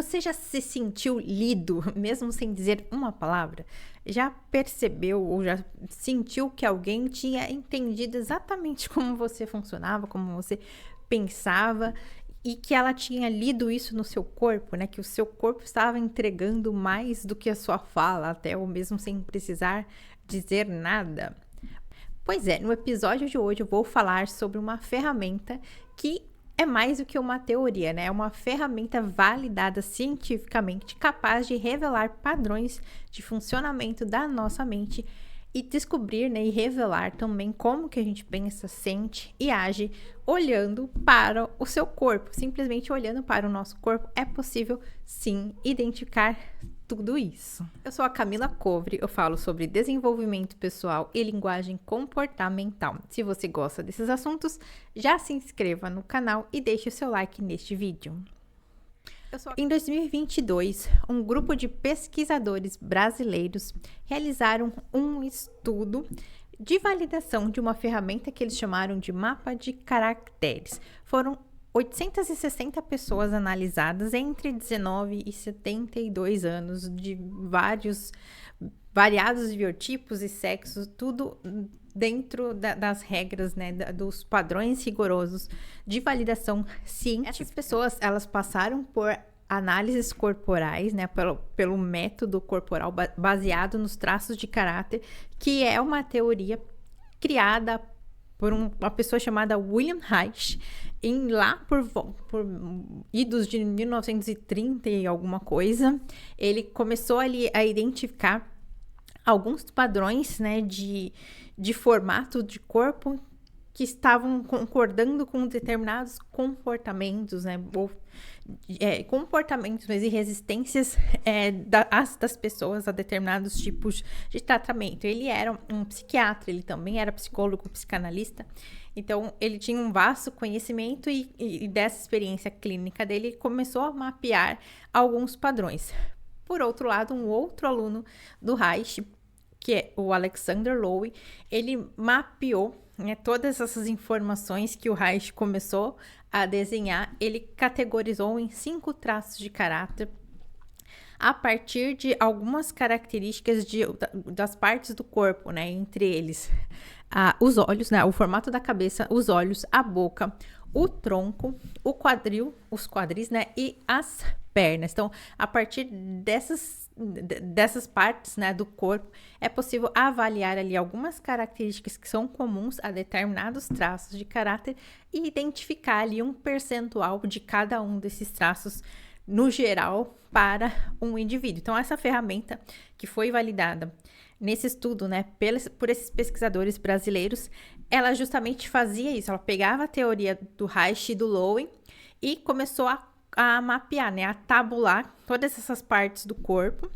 Você já se sentiu lido, mesmo sem dizer uma palavra? Já percebeu ou já sentiu que alguém tinha entendido exatamente como você funcionava, como você pensava e que ela tinha lido isso no seu corpo, né? Que o seu corpo estava entregando mais do que a sua fala, até ou mesmo sem precisar dizer nada? Pois é, no episódio de hoje eu vou falar sobre uma ferramenta que é mais do que uma teoria, né? É uma ferramenta validada cientificamente, capaz de revelar padrões de funcionamento da nossa mente e descobrir, né, e revelar também como que a gente pensa, sente e age olhando para o seu corpo. Simplesmente olhando para o nosso corpo é possível, sim, identificar tudo isso. Eu sou a Camila Covre, eu falo sobre desenvolvimento pessoal e linguagem comportamental. Se você gosta desses assuntos, já se inscreva no canal e deixe o seu like neste vídeo. Em 2022, um grupo de pesquisadores brasileiros realizaram um estudo de validação de uma ferramenta que eles chamaram de mapa de caracteres. Foram 860 pessoas analisadas entre 19 e 72 anos, de variados biotipos e sexos, tudo dentro das regras, né, dos padrões rigorosos de validação científica. Essas pessoas, elas passaram por análises corporais, né, pelo método corporal baseado nos traços de caráter, que é uma teoria criada por uma pessoa chamada William Reich, lá por idos de 1930 e alguma coisa. Ele começou ali a identificar alguns padrões, né, de formato de corpo que estavam concordando com determinados comportamentos, né, comportamentos e resistências das pessoas a determinados tipos de tratamento. Ele era um psiquiatra, ele também era psicólogo, psicanalista, então ele tinha um vasto conhecimento e dessa experiência clínica dele, ele começou a mapear alguns padrões. Por outro lado, um outro aluno do Reich, que é o Alexander Lowy, ele mapeou, né, todas essas informações que o Reich começou a desenhar, ele categorizou em 5 traços de caráter a partir de algumas características das partes do corpo, né, entre eles os olhos, né, o formato da cabeça, os olhos, a boca, o tronco, o quadril, os quadris, né, e as pernas. Então, a partir dessas partes, né, do corpo, é possível avaliar ali algumas características que são comuns a determinados traços de caráter e identificar ali um percentual de cada um desses traços no geral para um indivíduo. Então, essa ferramenta que foi validada nesse estudo, né, por esses pesquisadores brasileiros, ela justamente fazia isso. Ela pegava a teoria do Reich e do Lowy e começou a mapear, né, a tabular todas essas partes do corpo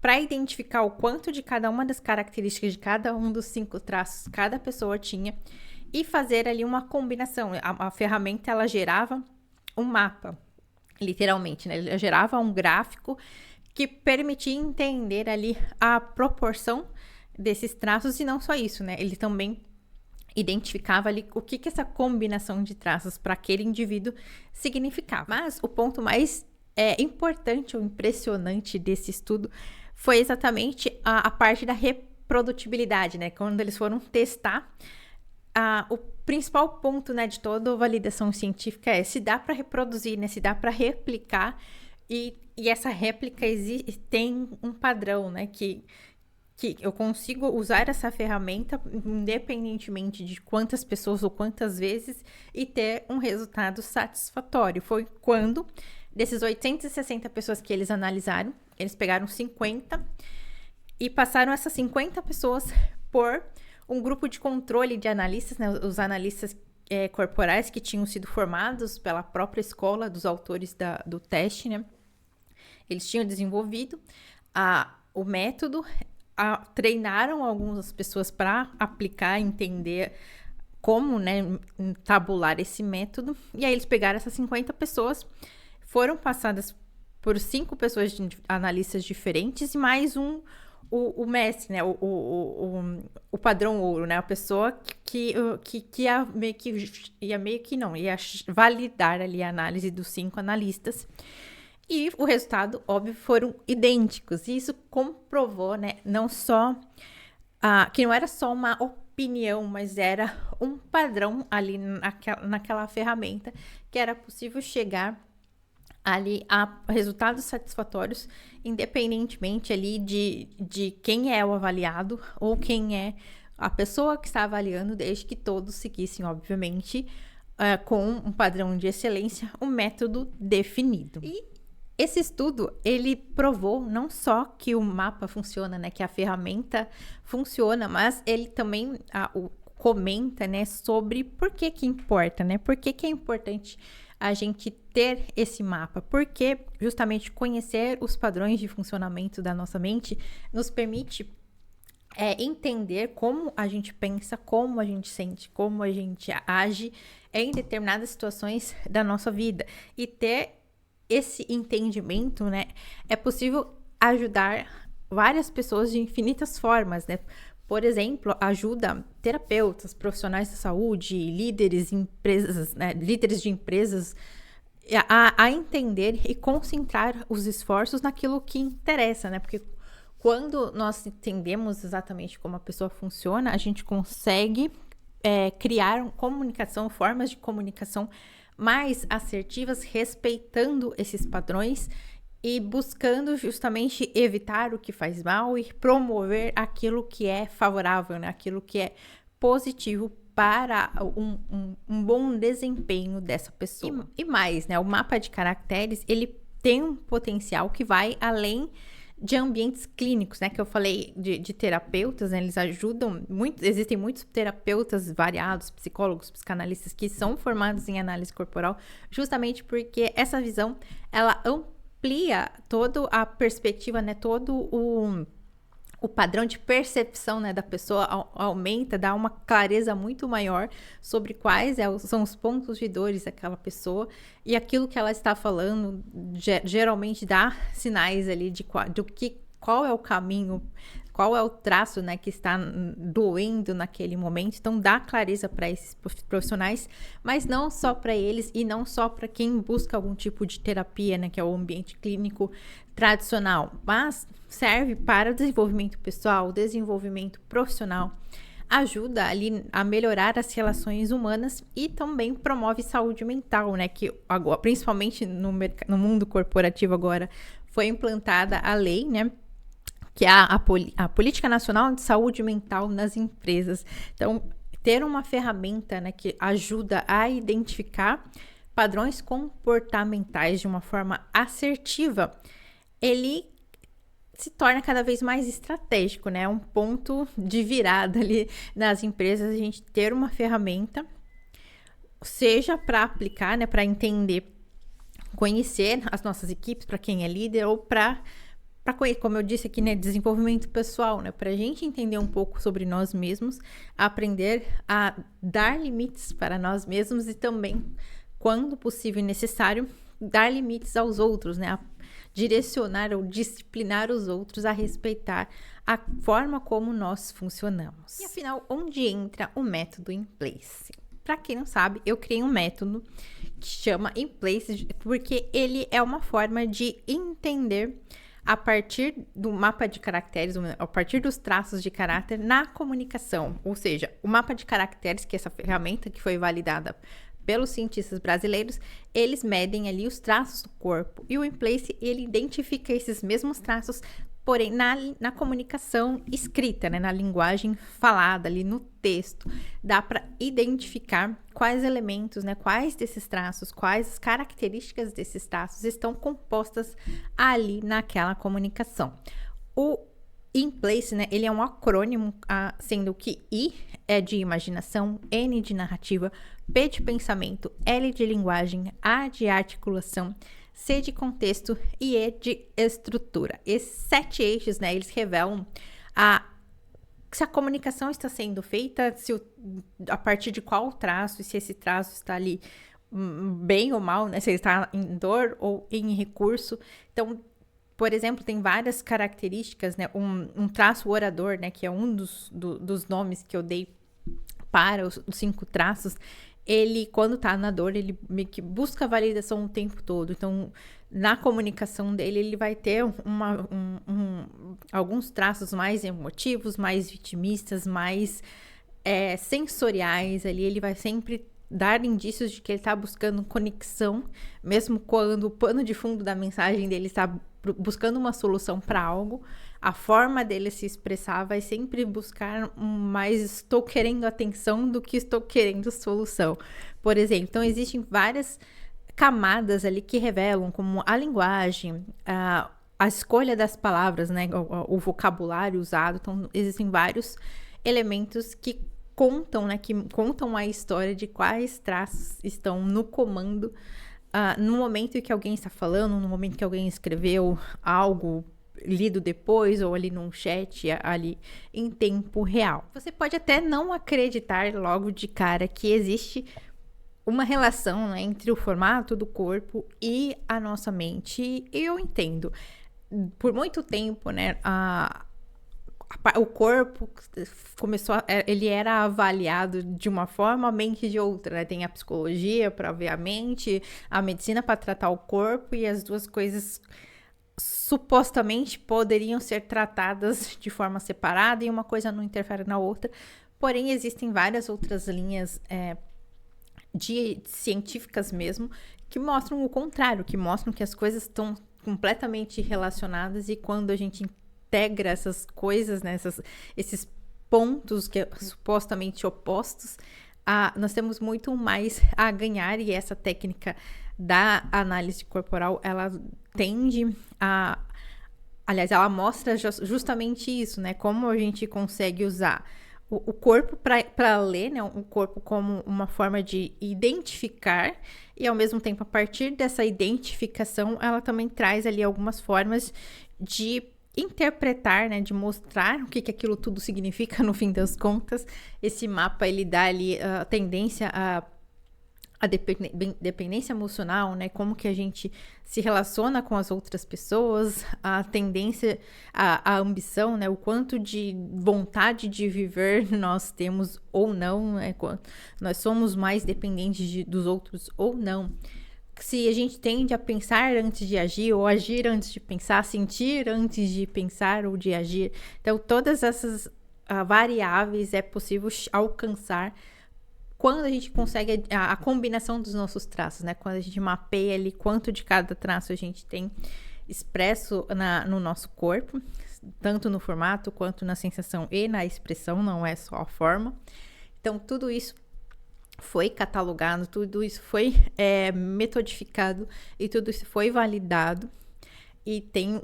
para identificar o quanto de cada uma das características de cada um dos 5 traços cada pessoa tinha e fazer ali uma combinação. A ferramenta, ela gerava um mapa, literalmente, né? Ela gerava um gráfico que permitia entender ali a proporção desses traços e não só isso, né? Ele também identificava ali o que essa combinação de traços para aquele indivíduo significava. Mas o ponto mais importante ou impressionante desse estudo foi exatamente a parte da reprodutibilidade, né? Quando eles foram testar, o principal ponto, né, de toda a validação científica é se dá para reproduzir, né? Se dá para replicar e essa réplica tem um padrão, né? Que eu consigo usar essa ferramenta independentemente de quantas pessoas ou quantas vezes e ter um resultado satisfatório. Foi quando, desses 860 pessoas que eles analisaram, eles pegaram 50 e passaram essas 50 pessoas por um grupo de controle de analistas, né, os analistas corporais que tinham sido formados pela própria escola dos autores do teste, né? Eles tinham desenvolvido o método, treinaram algumas pessoas para aplicar, entender como, né, tabular esse método. E aí eles pegaram essas 50 pessoas, foram passadas por 5 pessoas analistas diferentes e mais o mestre, né, o padrão ouro, né, a pessoa que ia meio que não, ia validar ali a análise dos 5 analistas. E o resultado, óbvio, foram idênticos. E isso comprovou, né, não só que não era só uma opinião, mas era um padrão ali naquela ferramenta, que era possível chegar ali a resultados satisfatórios, independentemente ali de quem é o avaliado ou quem é a pessoa que está avaliando, desde que todos seguissem, obviamente, com um padrão de excelência, um método definido. E esse estudo, ele provou não só que o mapa funciona, né, que a ferramenta funciona, mas ele também comenta, né, sobre por que importa, né, por que é importante a gente ter esse mapa, porque justamente conhecer os padrões de funcionamento da nossa mente nos permite entender como a gente pensa, como a gente sente, como a gente age em determinadas situações da nossa vida. E ter esse entendimento, né, é possível ajudar várias pessoas de infinitas formas, né? Por exemplo, ajuda terapeutas, profissionais da saúde, líderes de empresas a entender e concentrar os esforços naquilo que interessa, né? Porque quando nós entendemos exatamente como a pessoa funciona, a gente consegue criar comunicação, formas de comunicação mais assertivas, respeitando esses padrões e buscando justamente evitar o que faz mal e promover aquilo que é favorável, né? Aquilo que é positivo para um bom desempenho dessa pessoa. E mais, né? O mapa de caracteres, ele tem um potencial que vai além de ambientes clínicos, né? Que eu falei de terapeutas, né? Eles ajudam muito, existem muitos terapeutas variados, psicólogos, psicanalistas que são formados em análise corporal, justamente porque essa visão, ela amplia toda a perspectiva, né? Todo o padrão de percepção, né, da pessoa aumenta, dá uma clareza muito maior sobre quais são os pontos de dores daquela pessoa, e aquilo que ela está falando geralmente dá sinais ali qual é o caminho, qual é o traço, né, que está doendo naquele momento. Então dá clareza para esses profissionais, mas não só para eles e não só para quem busca algum tipo de terapia, né, que é o ambiente clínico tradicional, mas serve para o desenvolvimento pessoal, desenvolvimento profissional, ajuda ali a melhorar as relações humanas e também promove saúde mental, né? Que agora, principalmente no mundo corporativo agora, foi implantada a lei, né? Que é a Política Nacional de Saúde Mental nas empresas. Então, ter uma ferramenta, né, que ajuda a identificar padrões comportamentais de uma forma assertiva, ele se torna cada vez mais estratégico, né? É um ponto de virada ali nas empresas, a gente ter uma ferramenta, seja para aplicar, né, para entender, conhecer as nossas equipes, para quem é líder, ou para como eu disse aqui, né, desenvolvimento pessoal, né, para a gente entender um pouco sobre nós mesmos, aprender a dar limites para nós mesmos e também, quando possível e necessário, dar limites aos outros, né, a direcionar ou disciplinar os outros a respeitar a forma como nós funcionamos. E afinal, onde entra o método In Place? Para quem não sabe, eu criei um método que chama In Place porque ele é uma forma de entender a partir do mapa de caracteres, a partir dos traços de caráter na comunicação. Ou seja, o mapa de caracteres, que é essa ferramenta que foi validada pelos cientistas brasileiros, eles medem ali os traços do corpo. E o In Place, ele identifica esses mesmos traços, porém na comunicação escrita, né, na linguagem falada, ali no texto. Dá para identificar quais elementos, né, quais desses traços, quais características desses traços estão compostas ali naquela comunicação. O In Place, né, ele é um acrônimo, sendo que I é de imaginação, N de narrativa, P de pensamento, L de linguagem, A de articulação, C de contexto e E de estrutura. Esses 7 eixos, né, eles revelam se a comunicação está sendo feita, a partir de qual traço, e se esse traço está ali bem ou mal, né, se ele está em dor ou em recurso. Então, por exemplo, tem várias características, né? Um traço orador, né? Que é um dos nomes que eu dei para os 5 traços. ele, quando tá na dor, ele meio que busca validação o tempo todo. Então, na comunicação dele, ele vai ter alguns traços mais emotivos, mais vitimistas, mais sensoriais ali. Ele vai sempre dar indícios de que ele tá buscando conexão, mesmo quando o pano de fundo da mensagem dele está buscando uma solução para algo. A forma dele se expressar vai sempre buscar mais estou querendo atenção do que estou querendo solução. Por exemplo, então existem várias camadas ali que revelam como a linguagem, a escolha das palavras, né, o vocabulário usado. Então existem vários elementos que contam, né, que contam a história de quais traços estão no comando no momento em que alguém está falando, no momento que alguém escreveu algo lido depois ou ali num chat ali em tempo real. Você pode até não acreditar logo de cara que existe uma relação, né, entre o formato do corpo e a nossa mente. E eu entendo. Por muito tempo, né, o corpo começou ele era avaliado de uma forma, a mente de outra, né? Tem a psicologia para ver a mente, a medicina para tratar o corpo, e as duas coisas supostamente poderiam ser tratadas de forma separada e uma coisa não interfere na outra. Porém, existem várias outras linhas científicas mesmo que mostram o contrário, que mostram que as coisas estão completamente relacionadas, e quando a gente integra essas coisas, né, esses pontos que supostamente opostos, nós temos muito mais a ganhar. E essa técnica da análise corporal, ela tende aliás, ela mostra justamente isso, né, como a gente consegue usar o corpo para ler, né, o corpo como uma forma de identificar, e ao mesmo tempo, a partir dessa identificação, ela também traz ali algumas formas de interpretar, né, de mostrar o que aquilo tudo significa no fim das contas. Esse mapa, ele dá ali a tendência a dependência emocional, né, como que a gente se relaciona com as outras pessoas, a tendência, a ambição, né, o quanto de vontade de viver nós temos ou não, né, nós somos mais dependentes dos outros ou não. Se a gente tende a pensar antes de agir, ou agir antes de pensar, sentir antes de pensar ou de agir. Então, todas essas variáveis é possível alcançar quando a gente consegue a combinação dos nossos traços, né? Quando a gente mapeia ali quanto de cada traço a gente tem expresso no nosso corpo, tanto no formato quanto na sensação e na expressão, não é só a forma. Então, tudo isso foi catalogado, tudo isso foi metodificado e tudo isso foi validado, e tem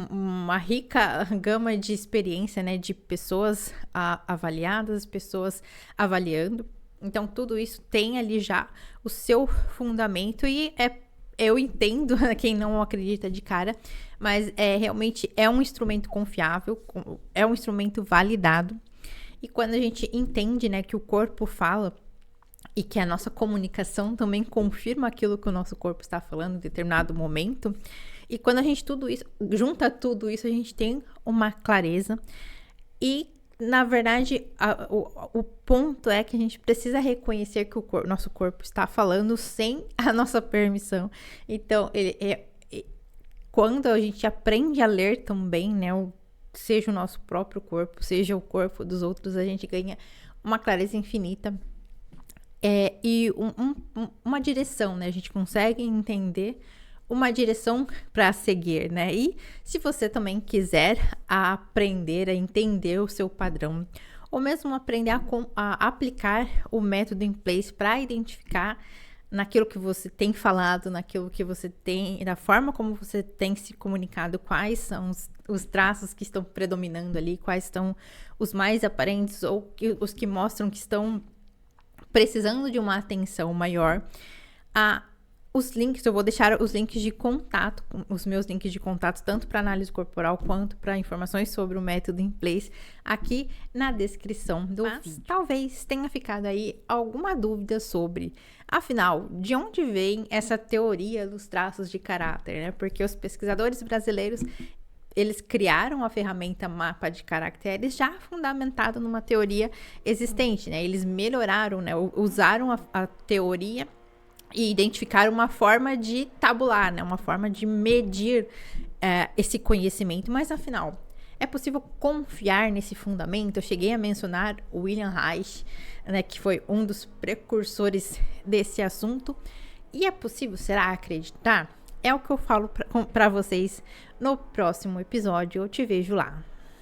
uma rica gama de experiência, né, de pessoas avaliadas, pessoas avaliando. Então, tudo isso tem ali já o seu fundamento, e eu entendo quem não acredita de cara, mas realmente é um instrumento confiável, é um instrumento validado. E quando a gente entende, né, que o corpo fala, e que a nossa comunicação também confirma aquilo que o nosso corpo está falando em determinado momento, e quando a gente junta tudo isso, a gente tem uma clareza. E, na verdade, o ponto é que a gente precisa reconhecer que o nosso corpo está falando sem a nossa permissão. Então, quando a gente aprende a ler também, né, seja o nosso próprio corpo, seja o corpo dos outros, a gente ganha uma clareza infinita. E uma direção, né? A gente consegue entender uma direção para seguir, né? E se você também quiser aprender a entender o seu padrão, ou mesmo aprender a aplicar o método in place para identificar naquilo que você tem falado, naquilo que você tem, da forma como você tem se comunicado, quais são os traços que estão predominando ali, quais são os mais aparentes ou os que mostram que estão precisando de uma atenção maior. Os links, eu vou deixar os links de contato, os meus links de contato, tanto para análise corporal quanto para informações sobre o método in place, aqui na descrição do vídeo. Talvez tenha ficado aí alguma dúvida sobre, afinal, de onde vem essa teoria dos traços de caráter, né? Porque os pesquisadores brasileiros eles criaram a ferramenta mapa de caracteres já fundamentado numa teoria existente, né? Eles melhoraram, né? Usaram a teoria e identificaram uma forma de tabular, né? Uma forma de medir esse conhecimento. Mas, afinal, é possível confiar nesse fundamento? Eu cheguei a mencionar o William Reich, né? Que foi um dos precursores desse assunto. E é possível, será, acreditar? É o que eu falo para vocês no próximo episódio. Eu te vejo lá.